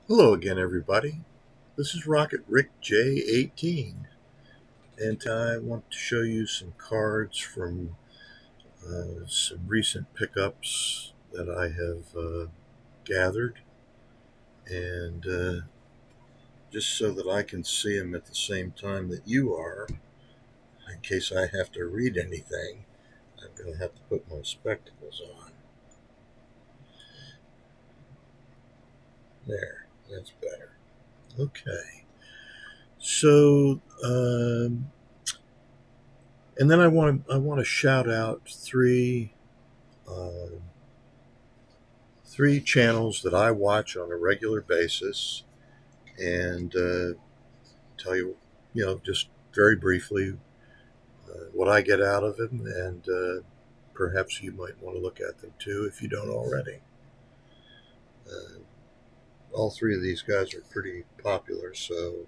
Hello again, everybody. This is Rocket Rick J18, and I want to show you some cards from some recent pickups that I have gathered, and just so that I can see them at the same time that you are, in case I have to read anything, I'm going to have to put my spectacles on. There, that's better. Okay. So, and then I want to shout out uh, three channels that I watch on a regular basis, and tell you, just very briefly what I get out of them, and perhaps you might want to look at them too if you don't already. Uh, all three of these guys are pretty popular, so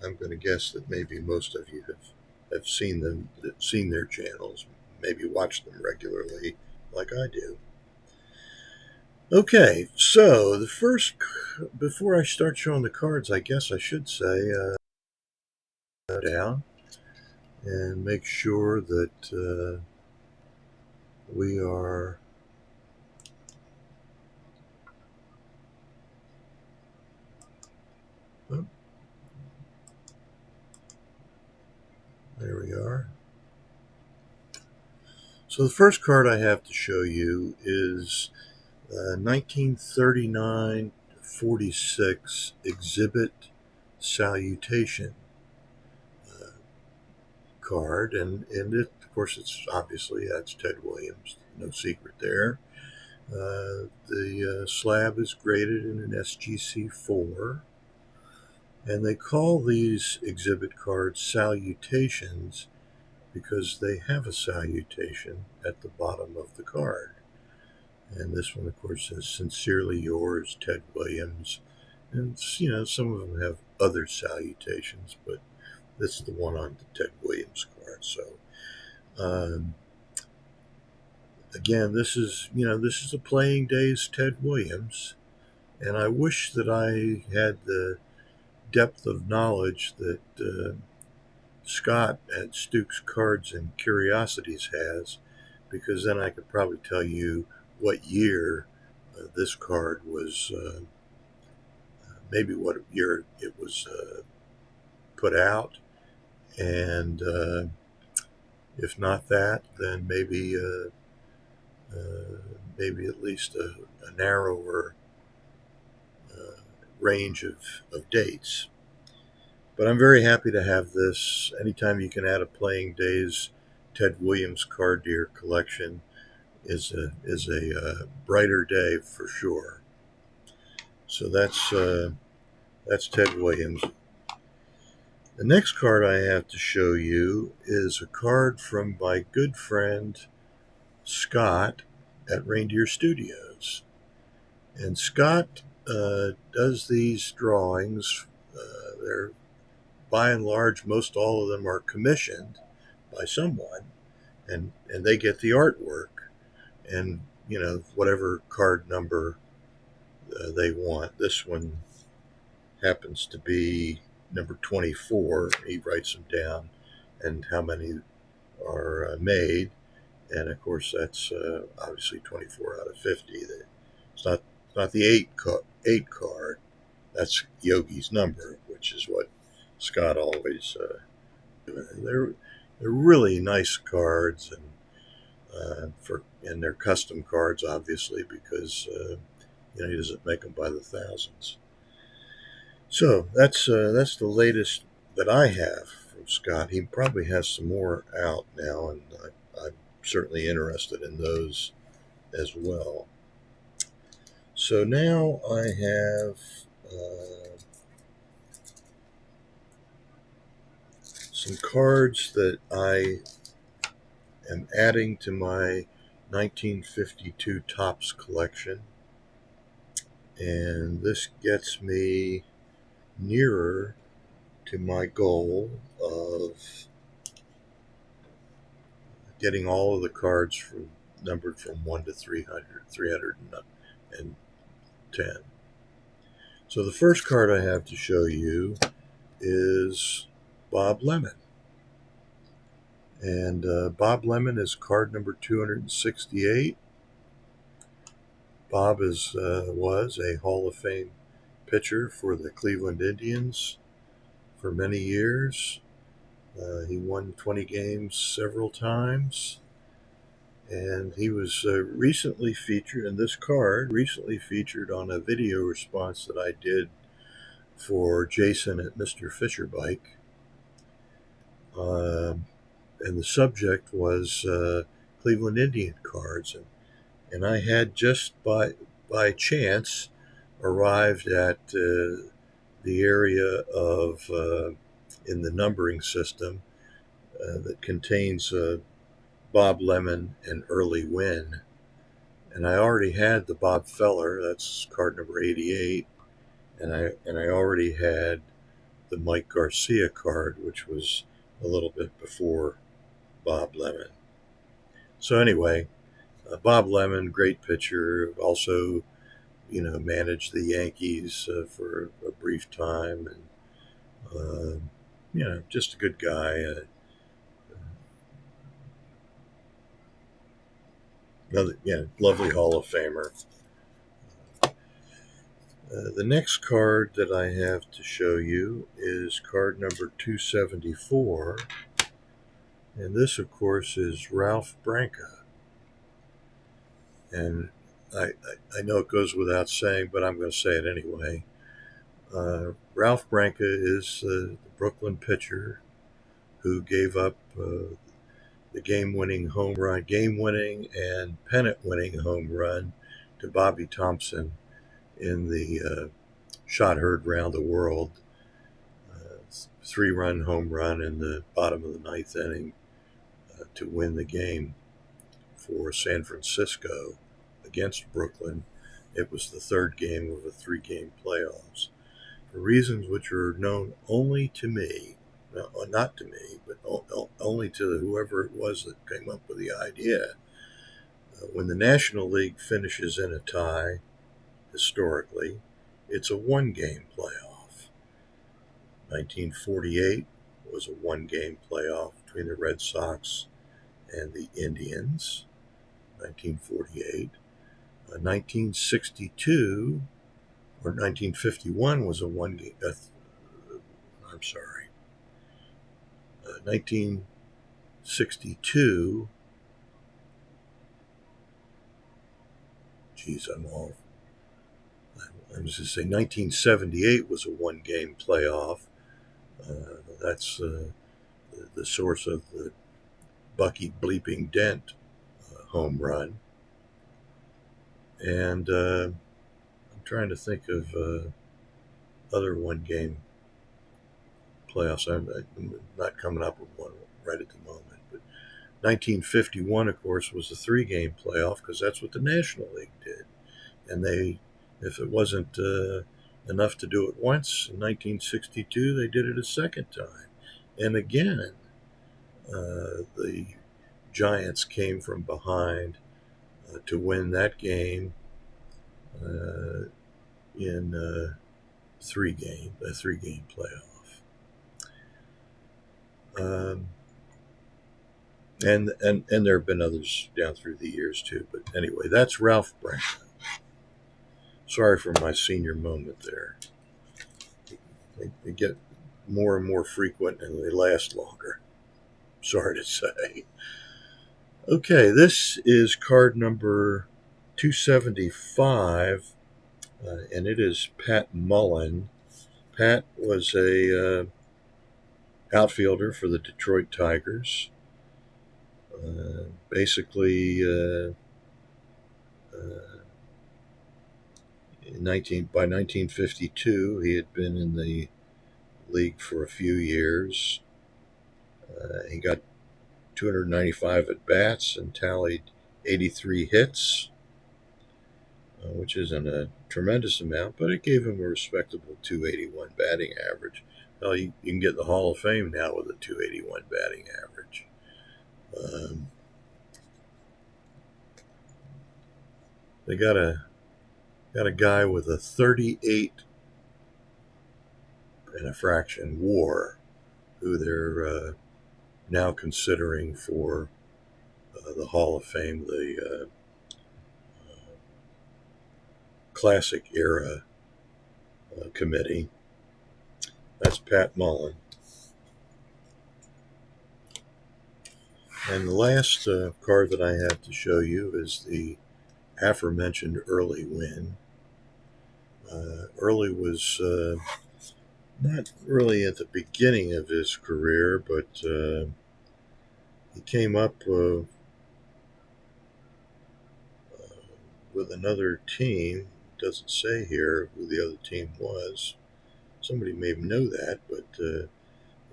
I'm going to guess that maybe most of you have seen them, seen their channels, maybe watched them regularly, like I do. Okay, so before I start showing the cards, I guess I should say down and make sure that we are. Oh, there we are. So the first card I have to show you is 1939-46 Exhibit Salutation card, and it, of course, it's obviously that's Ted Williams. No secret there. The slab is graded in an SGC4, and they call these exhibit cards salutations because they have a salutation at the bottom of the card. And this one, of course, says "Sincerely yours, Ted Williams." And some of them have other salutations, but this is the one on the Ted Williams card. So, um, again, this is a playing days Ted Williams, and I wish that I had the depth of knowledge that Skaght at Stuke's Cards and Curiosities has, because then I could probably tell you what year this card was, maybe what year it was put out, and if not that, then maybe at least a narrower range of dates. But I'm very happy to have this. Anytime you can add a playing days Ted Williams card to your collection is a brighter day for sure. So that's Ted Williams. The next card I have to show you is a card from my good friend Skaght at Reindeer Studios, and Skaght does these drawings. They're by and large, most all of them are commissioned by someone, and they get the artwork and whatever card number they want. This one happens to be number 24. He writes them down and how many are made, and of course that's obviously 24 out of 50. It's not the eight card. That's Yogi's number, which is what Skaght always. They're they're really nice cards, and they're custom cards, obviously, because he doesn't make them by the thousands. So that's the latest that I have from Skaght. He probably has some more out now, and I'm certainly interested in those as well. So now I have some cards that I am adding to my 1952 Topps collection, and this gets me nearer to my goal of getting all of the cards numbered from 1 to 300, 310. So the first card I have to show you is Bob Lemon. And Bob Lemon is card number 268. Bob was a Hall of Fame pitcher for the Cleveland Indians for many years. He won 20 games several times. And he was recently featured, in this card, recently featured on a video response that I did for Jason at Mr. Fisher Bike. And the subject was Cleveland Indian cards. And I had just by chance arrived at the area of in the numbering system that contains Bob Lemon and Early Wynn. And I already had the Bob Feller, that's card number 88, and I already had the Mike Garcia card, which was a little bit before Bob Lemon. So anyway, Bob Lemon, great pitcher, also managed the Yankees for a brief time, and just a good guy. Lovely Hall of Famer. The next card that I have to show you is card number 274, and this, of course, is Ralph Branca. And I know it goes without saying, but I'm going to say it anyway. Ralph Branca is the Brooklyn pitcher who gave up the game-winning and pennant-winning home run to Bobby Thompson in the shot heard round the world, 3-run home run in the bottom of the ninth inning to win the game for San Francisco against Brooklyn. It was the third game of a 3-game playoffs. For reasons which are known only to me, not to me, but only to whoever it was that came up with the idea, when the National League finishes in a tie, historically, it's a 1-game playoff. 1948 was a 1-game playoff between the Red Sox and the Indians. 1948. 1962 or 1951 was a 1-game. 1962. Geez, I'm off. I was going to say 1978 was a 1-game playoff. That's the source of the Bucky Bleeping Dent home run. And I'm trying to think of other 1-game playoffs. I'm not coming up with one right at the moment. But 1951, of course, was a 3-game playoff because that's what the National League did. And if it wasn't enough to do it once, in 1962, they did it a second time. And again, the Giants came from behind to win that game in a 3-game playoff. And there have been others down through the years too. But anyway, that's Ralph Branca. Sorry for my senior moment there. They get more and more frequent and they last longer. Sorry to say. Okay, this is card number 275, and it is Pat Mullen. Pat was a outfielder for the Detroit Tigers. Basically, by 1952, he had been in the league for a few years. He got 295 at-bats and tallied 83 hits, which isn't a tremendous amount, but it gave him a respectable 281 batting average. Well, you can get in the Hall of Fame now with a 281 batting average. They got a guy with a 38 and a fraction War, who they're now considering for the Hall of Fame, the Classic Era Committee. That's Pat Mullen. And the last card that I have to show you is the aforementioned Early Win. Early was not really at the beginning of his career, but he came up with another team. It doesn't say here who the other team was. Somebody may know that, but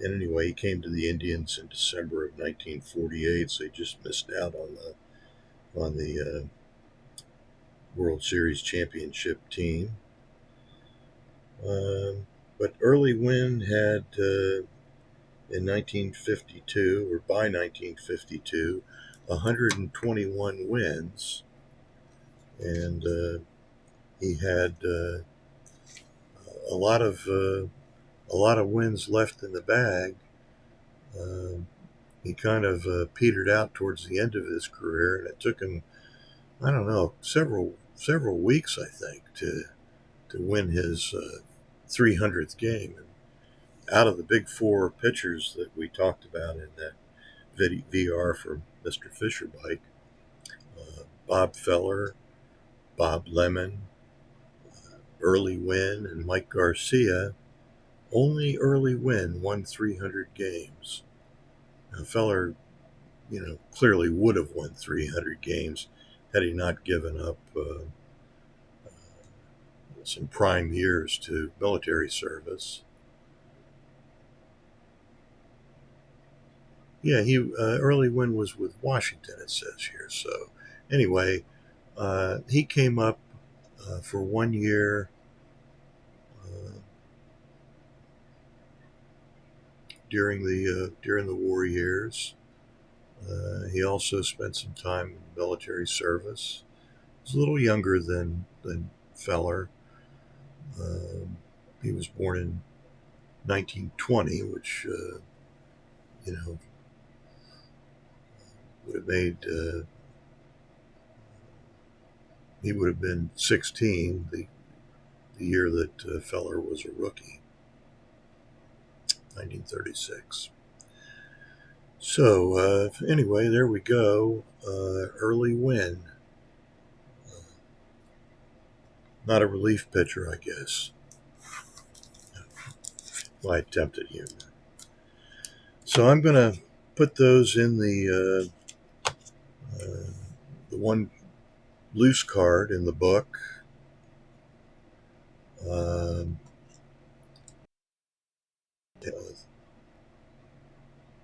anyway, he came to the Indians in December of 1948, so he just missed out on the World Series championship team. But Early Win had, in 1952, or by 1952, 121 wins, and he had a lot of wins left in the bag. He kind of petered out towards the end of his career, and it took him, I don't know, several weeks, I think, to win his 300th game. And out of the big four pitchers that we talked about in that VR for Mr. Fisherbike, Bob Feller, Bob Lemon, Early Win, and Mike Garcia, only Early Win won 300 games. Now, Feller, clearly would have won 300 games had he not given up some prime years to military service. Yeah, Early Win was with Washington, it says here. So anyway, he came up for 1 year during the war years. He also spent some time in military service. He was a little younger than Feller. He was born in 1920, which would have made he would have been 16 the year that Feller was a rookie, 1936. So anyway, there we go. Early Win. Not a relief pitcher, I guess. My attempt at humor. So I'm going to put those in the one loose card in the book.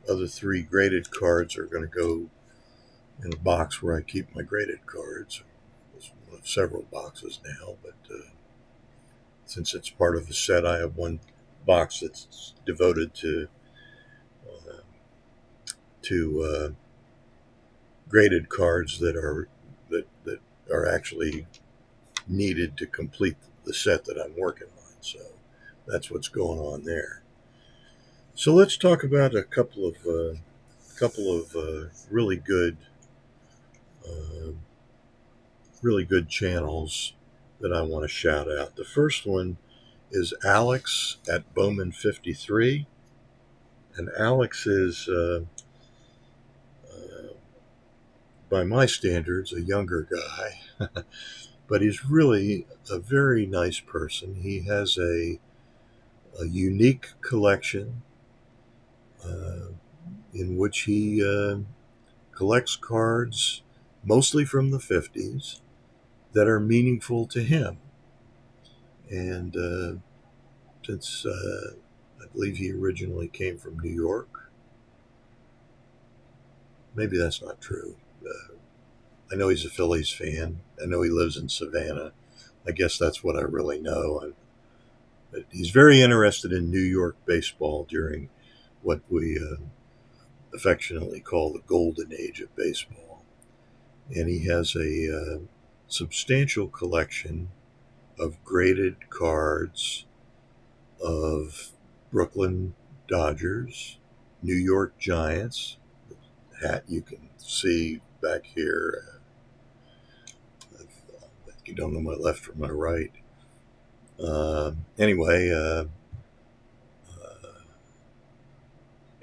Other three graded cards are going to go in a box where I keep my graded cards. There's one of several boxes now, but since it's part of a set, I have one box that's devoted to graded cards that are actually needed to complete the set that I'm working on. So that's what's going on there. So let's talk about a couple of really good channels that I want to shout out. The first one is Alex at Bowman 53, and Alex is, by my standards, a younger guy, but he's really a very nice person. He has a unique collection in which he collects cards, mostly from the 50s, that are meaningful to him. And since I believe he originally came from New York, maybe that's not true. I know he's a Phillies fan. I know he lives in Savannah. I guess that's what I really know. But he's very interested in New York baseball during what we affectionately call the golden age of baseball. And he has a substantial collection of graded cards of Brooklyn Dodgers, New York Giants. Hat you can see back here. You don't know my left from my right. Anyway,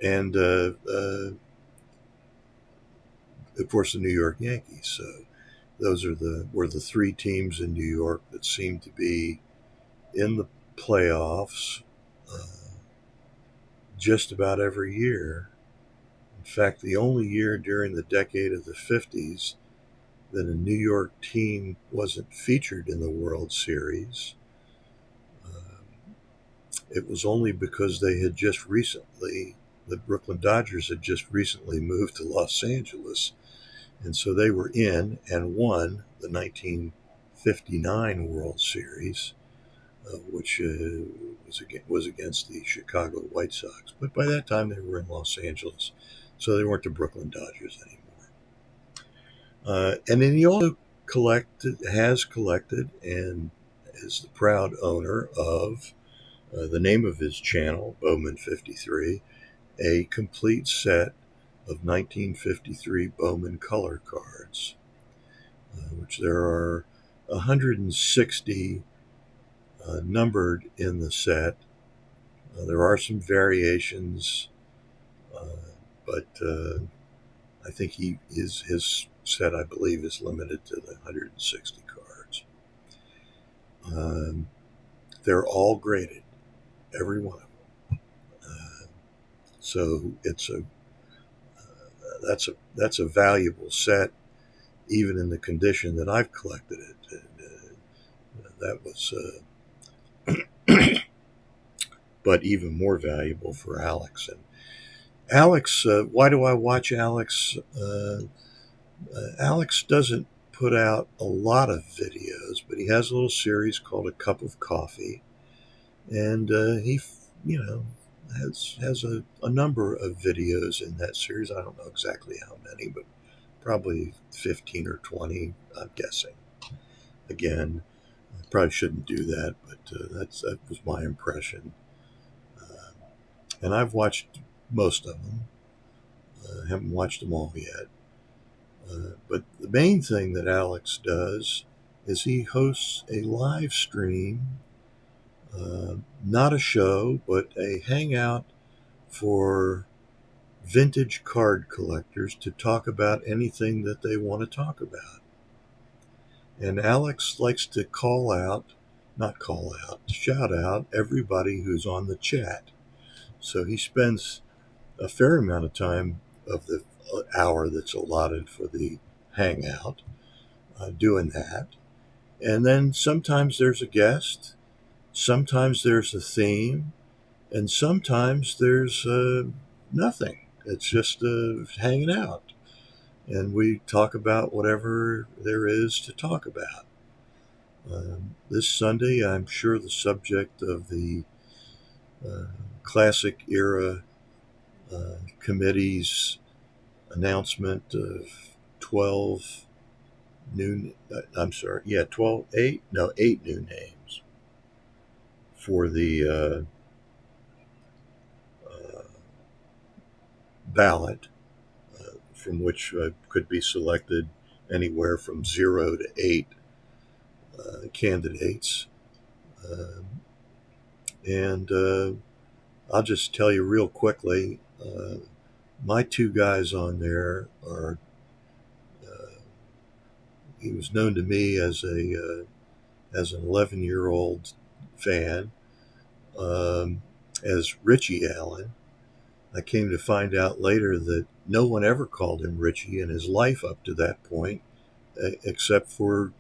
and of course the New York Yankees. So those were the three teams in New York that seemed to be in the playoffs just about every year. In fact, the only year during the decade of the 50s that a New York team wasn't featured in the World Series, it was only because they had just recently, the Brooklyn Dodgers had just recently moved to Los Angeles. And so they were in and won the 1959 World Series, which was against the Chicago White Sox. But by that time, they were in Los Angeles, so they weren't the Brooklyn Dodgers anymore. And then he also has collected, and is the proud owner of the name of his channel, Bowman 53, a complete set of 1953 Bowman color cards, which there are 160 numbered in the set. There are some variations, but I think his set, I believe, is limited to the 160 cards. They're all graded, every one of them. So that's a valuable set, even in the condition that I've collected it. That was, but even more valuable for Alex. And Alex, why do I watch Alex? Alex doesn't put out a lot of videos, but he has a little series called A Cup of Coffee, and he, has a number of videos in that series. I don't know exactly how many, but probably 15 or 20, I'm guessing. Again, I probably shouldn't do that, but that was my impression. And I've watched most of them. Haven't watched them all yet. But the main thing that Alex does is he hosts a live stream, not a show, but a hangout for vintage card collectors to talk about anything that they want to talk about. And Alex likes to shout out everybody who's on the chat. So he spends a fair amount of time of the hour that's allotted for the hangout doing that. And then sometimes there's a guest, sometimes there's a theme, and sometimes there's nothing. It's just hanging out. And we talk about whatever there is to talk about. This Sunday, I'm sure the subject of the classic era committee's announcement of 12 new, 8 new names for the ballot, from which could be selected anywhere from 0 to 8 candidates. And I'll just tell you real quickly, my two guys on there are, he was known to me as an 11-year-old fan, as Richie Allen. I came to find out later that no one ever called him Richie in his life up to that point, except for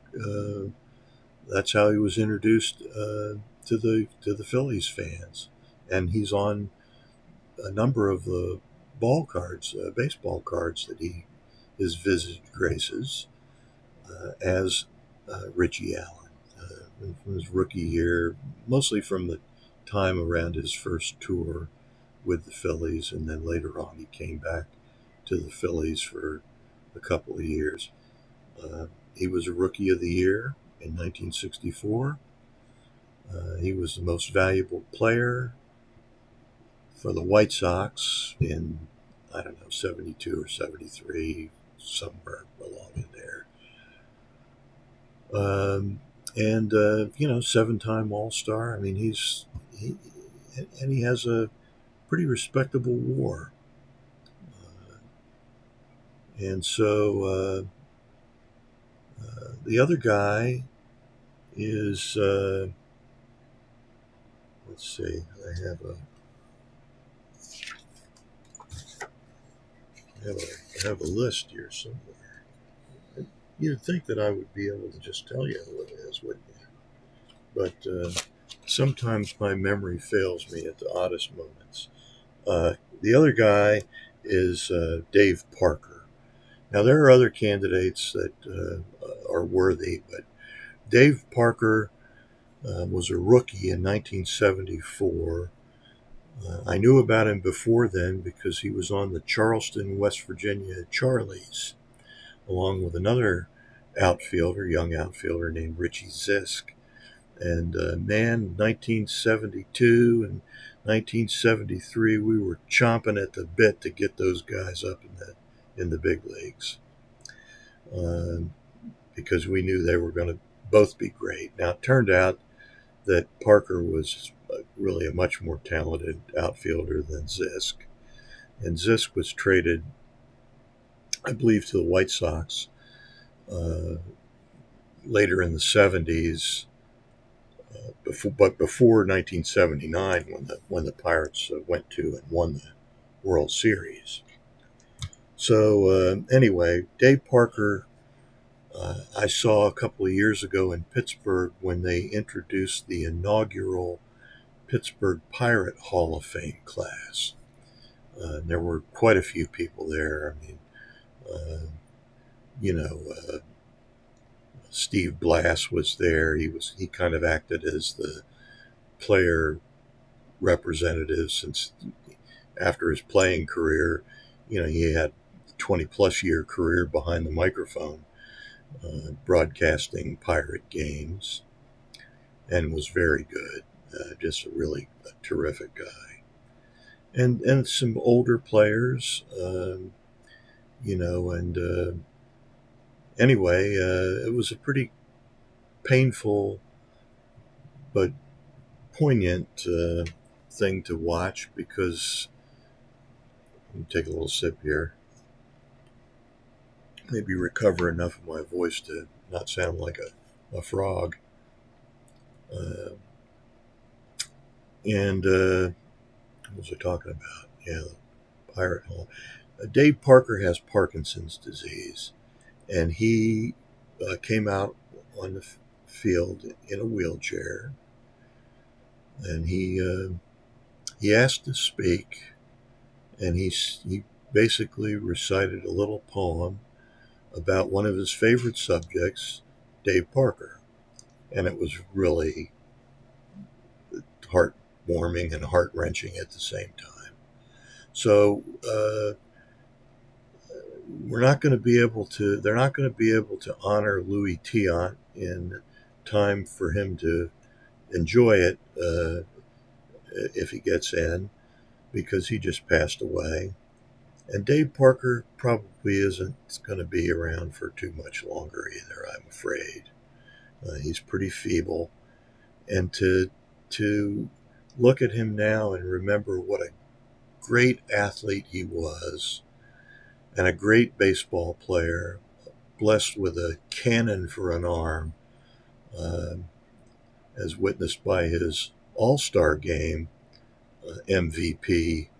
that's how he was introduced to the Phillies fans. And he's on a number of the baseball cards that his visage graces as Richie Allen from his rookie year, mostly from the time around his first tour with the Phillies, and then later on he came back to the Phillies for a couple of years. He was a Rookie of the Year in 1964. He was the most valuable player for the White Sox in, I don't know, 72 or 73, somewhere along in there. And 7-time All-Star. I mean, he has a pretty respectable WAR. And so the other guy is, let's see, I have a list here somewhere. You'd think that I would be able to just tell you who it is, wouldn't you? But sometimes my memory fails me at the oddest moments. The other guy is Dave Parker. Now, there are other candidates that are worthy, but Dave Parker was a rookie in 1974. I knew about him before then because he was on the Charleston, West Virginia Charlies, along with another young outfielder named Richie Zisk. And 1972 and 1973, we were chomping at the bit to get those guys up in the big leagues because we knew they were going to both be great. Now, it turned out that Parker was really a much more talented outfielder than Zisk. And Zisk was traded, I believe, to the White Sox later in the 70s, but before 1979 when the Pirates went to and won the World Series. So anyway, Dave Parker, I saw a couple of years ago in Pittsburgh when they introduced the inaugural Pittsburgh Pirate Hall of Fame class. There were quite a few people there. I mean, Steve Blass was there. He kind of acted as the player representative since after his playing career, he had 20-plus year career behind the microphone, broadcasting Pirate games, and was very good. Just a terrific guy. And some older players, anyway, it was a pretty painful but poignant thing to watch because, let me take a little sip here, maybe recover enough of my voice to not sound like a frog. What was I talking about? Yeah, the Pirate Hall. Dave Parker has Parkinson's disease, and he came out on the field in a wheelchair, and he asked to speak, and he basically recited a little poem about one of his favorite subjects, Dave Parker, and it was really heartwarming and heart-wrenching at the same time. So they're not going to be able to honor Louis Tiant in time for him to enjoy it if he gets in, because he just passed away. And Dave Parker probably isn't going to be around for too much longer either, I'm afraid. He's pretty feeble. And to look at him now and remember what a great athlete he was, and a great baseball player, blessed with a cannon for an arm, as witnessed by his All-Star game MVP,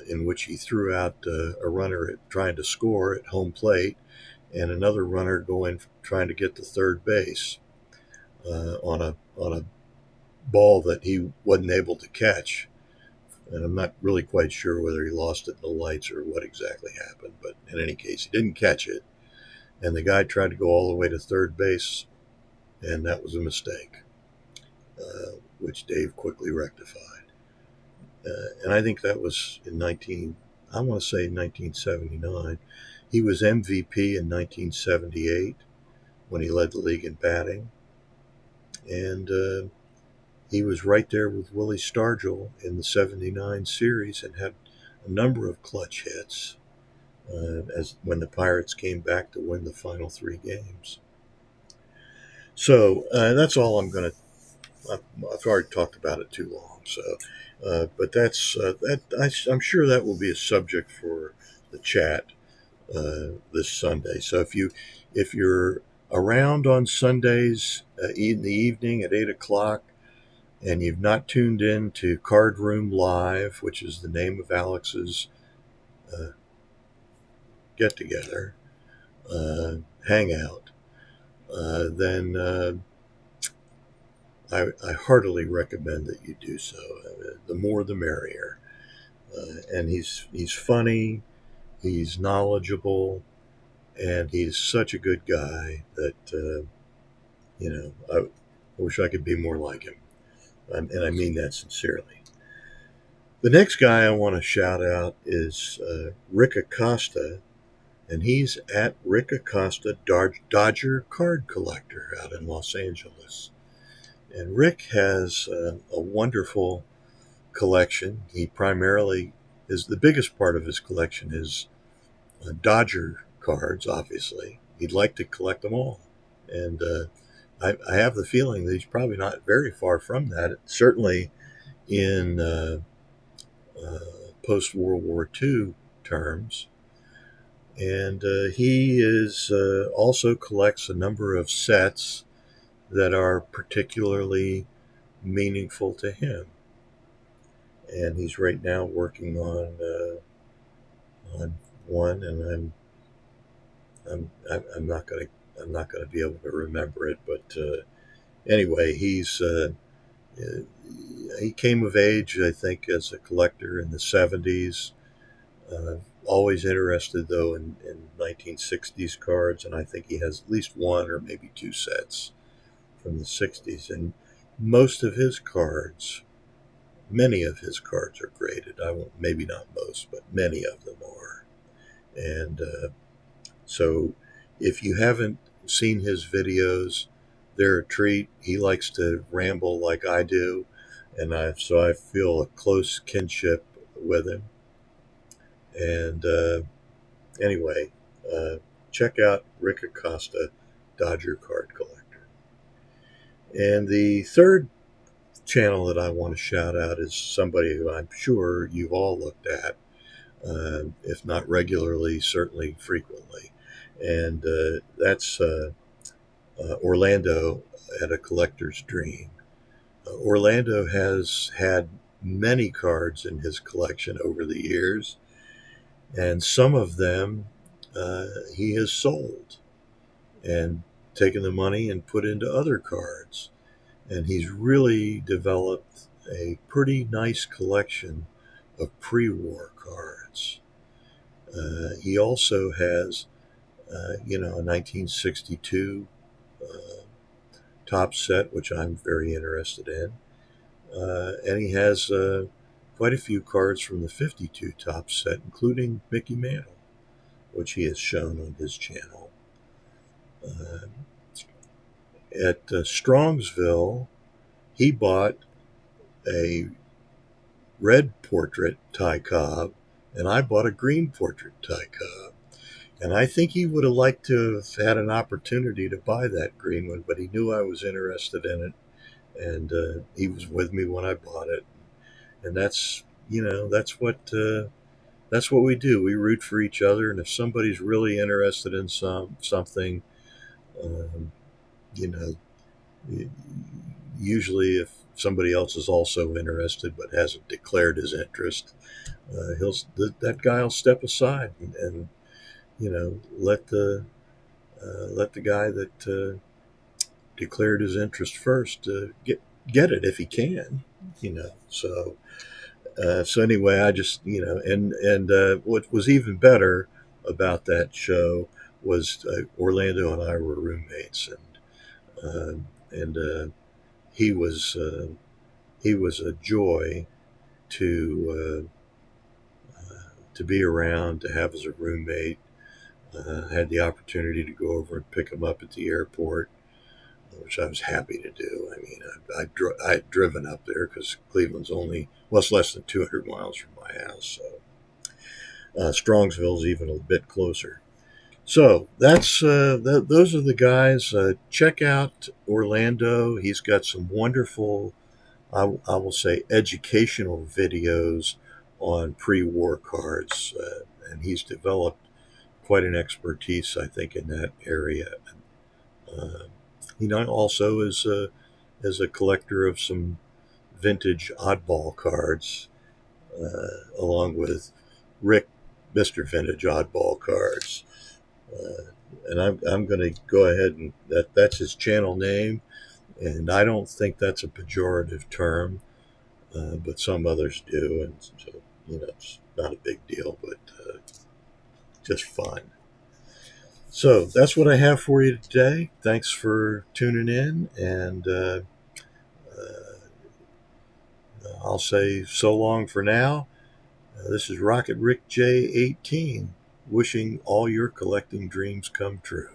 in which he threw out a runner trying to score at home plate and another runner going trying to get to third base on a ball that he wasn't able to catch. And I'm not really quite sure whether he lost it in the lights or what exactly happened, but in any case, he didn't catch it. And the guy tried to go all the way to third base, and that was a mistake, which Dave quickly rectified. And I think that was in 1979. He was MVP in 1978 when he led the league in batting. And he was right there with Willie Stargell in the '79 series and had a number of clutch hits as when the Pirates came back to win the final 3 games. So that's all I'm going to. I've already talked about it too long. So, but that's I'm sure that will be a subject for the chat this Sunday. So if you're around on Sundays in the evening at 8 o'clock, and you've not tuned in to Card Room Live, which is the name of Alex's uh, get together, hangout, then I heartily recommend that you do so. The more, the merrier. And he's funny, he's knowledgeable, and he's such a good guy that I wish I could be more like him, and I mean that sincerely. The next guy I want to shout out is Rick Acosta, and he's at Rick Acosta Dodger Card Collector out in Los Angeles. And Rick has a wonderful collection. He primarily is the biggest part of his collection is Dodger cards. Obviously, he'd like to collect them all, and I have the feeling that he's probably not very far from that. Certainly, in post World War II terms, and he is also collects a number of sets that are particularly meaningful to him. And he's right now working on one, and I'm not gonna be able to remember it, but anyway, he came of age, I think, as a collector in the '70s. Always interested though in 1960s cards, and I think he has at least one or maybe two sets from the '60s, and most of his cards. Many of his cards are graded. I won't, maybe not most, but many of them are. And so if you haven't seen his videos, they're a treat. He likes to ramble like I do, and so I feel a close kinship with him. And anyway, check out Rick Acosta, Dodger Card Collector. And the third channel that I want to shout out is somebody who I'm sure you've all looked at, if not regularly, certainly frequently. And that's Orlando at A Collector's Dream. Orlando has had many cards in his collection over the years, and some of them he has sold and taken the money and put into other cards. And he's really developed a pretty nice collection of pre-war cards. He also has, a 1962 top set, which I'm very interested in. And he has quite a few cards from the '52 top set, including Mickey Mantle, which he has shown on his channel. At Strongsville, he bought a red portrait Ty Cobb, and I bought a green portrait Ty Cobb. And I think he would have liked to have had an opportunity to buy that green one, but he knew I was interested in it, and he was with me when I bought it. And that's what we do. We root for each other, and if somebody's really interested in something, um, you know, usually if somebody else is also interested but hasn't declared his interest, that guy will step aside and let the guy that declared his interest first get it if he can. So anyway, I just and what was even better about that show was Orlando and I were roommates, and he was a joy to be around, to have as a roommate. Had the opportunity to go over and pick him up at the airport. which I was happy to do. I mean, I had driven up there because Cleveland's only, well, it's less than 200 miles from my house. So Strongsville's even a bit closer. So those are the guys. Check out Orlando. He's got some wonderful, I will say, educational videos on pre-war cards, and he's developed quite an expertise, I think, in that area. Uh, he also is a collector of some vintage oddball cards, along with Rick, Mr. Vintage Oddball Cards. And I'm going to go ahead and that's his channel name, and I don't think that's a pejorative term, but some others do, and so it's not a big deal, but just fun. So that's what I have for you today. Thanks for tuning in, and I'll say so long for now. This is Rocket Rick J18, wishing all your collecting dreams come true.